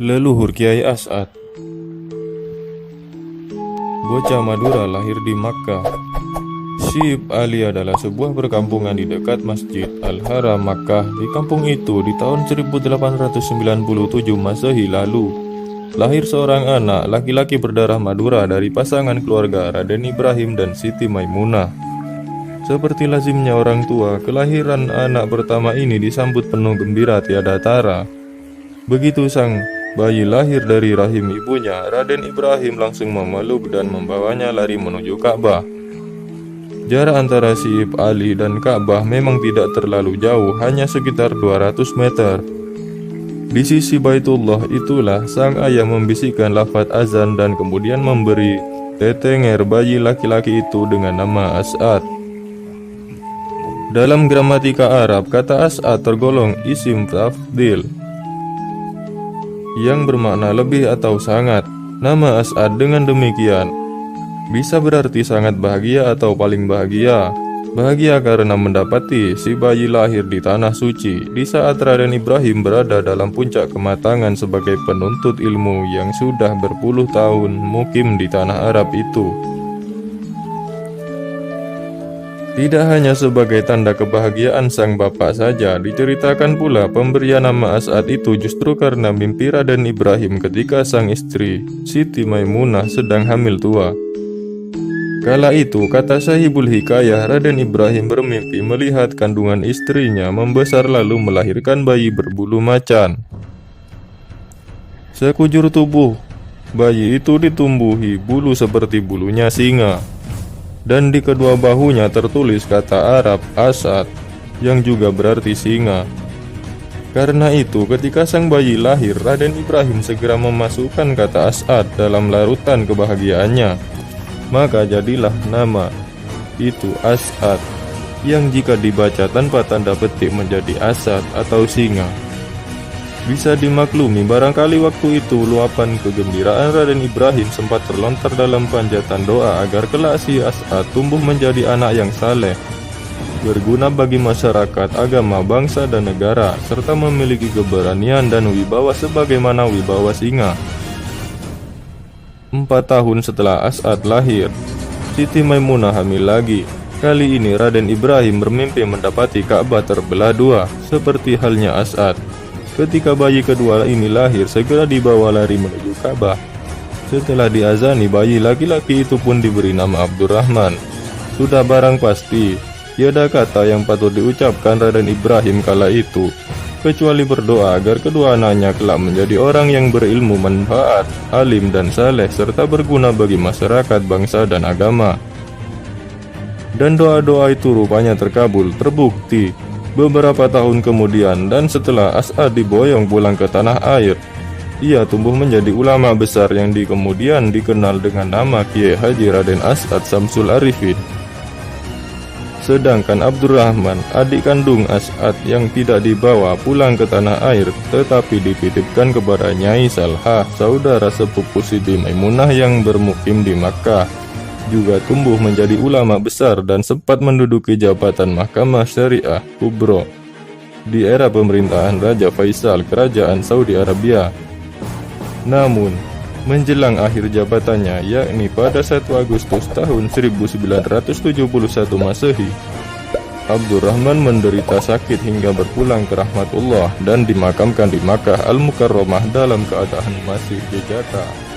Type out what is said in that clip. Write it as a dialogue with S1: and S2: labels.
S1: Leluhur Kiai As'ad. Bocah Madura lahir di Makkah. Syib Ali adalah sebuah perkampungan di dekat Masjid Al-Haram Makkah. Di kampung itu di tahun 1897 Masehi lalu, lahir seorang anak laki-laki berdarah Madura dari pasangan keluarga Raden Ibrahim dan Siti Maimunah. Seperti lazimnya orang tua, kelahiran anak pertama ini disambut penuh gembira tiada tara. Begitu sang bayi lahir dari rahim ibunya, Raden Ibrahim langsung memeluk dan membawanya lari menuju Ka'bah. Jarak antara Syib Ali dan Ka'bah memang tidak terlalu jauh, hanya sekitar 200 meter. Di sisi Baitullah itulah sang ayah membisikkan lafaz azan dan kemudian memberi tetenger bayi laki-laki itu dengan nama As'ad. Dalam gramatika Arab, kata As'ad tergolong isim tafdil yang bermakna lebih atau sangat. Nama As'ad dengan demikian bisa berarti sangat bahagia atau paling bahagia. Bahagia karena mendapati si bayi lahir di tanah suci di saat Raden Ibrahim berada dalam puncak kematangan sebagai penuntut ilmu yang sudah berpuluh tahun mukim di tanah Arab itu. Tidak hanya sebagai tanda kebahagiaan sang bapak saja, diceritakan pula pemberian nama As'ad itu justru karena mimpi Raden Ibrahim ketika sang istri Siti Maimunah sedang hamil tua. Kala itu, kata Sahibul Hikayah, Raden Ibrahim bermimpi melihat kandungan istrinya membesar lalu melahirkan bayi berbulu macan. Sekujur tubuh bayi itu ditumbuhi bulu seperti bulunya singa. Dan di kedua bahunya tertulis kata Arab As'ad yang juga berarti singa. Karena itu ketika sang bayi lahir, Raden Ibrahim segera memasukkan kata As'ad dalam larutan kebahagiaannya. Maka jadilah nama itu As'ad, yang jika dibaca tanpa tanda petik menjadi Asad atau singa. Bisa dimaklumi barangkali waktu itu luapan kegembiraan Raden Ibrahim sempat terlontar dalam panjatan doa agar kelak si As'ad tumbuh menjadi anak yang saleh, berguna bagi masyarakat, agama, bangsa dan negara, serta memiliki keberanian dan wibawa sebagaimana wibawa singa. 4 tahun setelah As'ad lahir, Siti Maimunah hamil lagi. Kali ini Raden Ibrahim bermimpi mendapati Ka'bah terbelah dua, seperti halnya As'ad. Ketika bayi kedua ini lahir, segera dibawa lari menuju Ka'bah. Setelah diazani, bayi laki-laki itu pun diberi nama Abdurrahman. Sudah barang pasti, tiada kata yang patut diucapkan Raden Ibrahim kala itu, kecuali berdoa agar kedua anaknya kelak menjadi orang yang berilmu manfaat, alim dan saleh, serta berguna bagi masyarakat, bangsa dan agama. Dan doa-doa itu rupanya terkabul, terbukti. Beberapa tahun kemudian dan setelah As'ad diboyong pulang ke tanah air, ia tumbuh menjadi ulama besar yang kemudian dikenal dengan nama Kiai Haji Raden As'ad Samsul Arifin. Sedangkan Abdurrahman, adik kandung As'ad yang tidak dibawa pulang ke tanah air tetapi dititipkan kepada Nyai Salhah, saudara sepupu Siti Maimunah yang bermukim di Makkah, juga tumbuh menjadi ulama besar dan sempat menduduki jabatan Mahkamah Syariah Kubro di era pemerintahan Raja Faisal Kerajaan Saudi Arabia. Namun, menjelang akhir jabatannya, yakni pada 1 Agustus tahun 1971 Masehi, Abdurrahman menderita sakit hingga berpulang ke rahmatullah dan dimakamkan di Makkah Al-Mukarramah dalam keadaan masih berjata.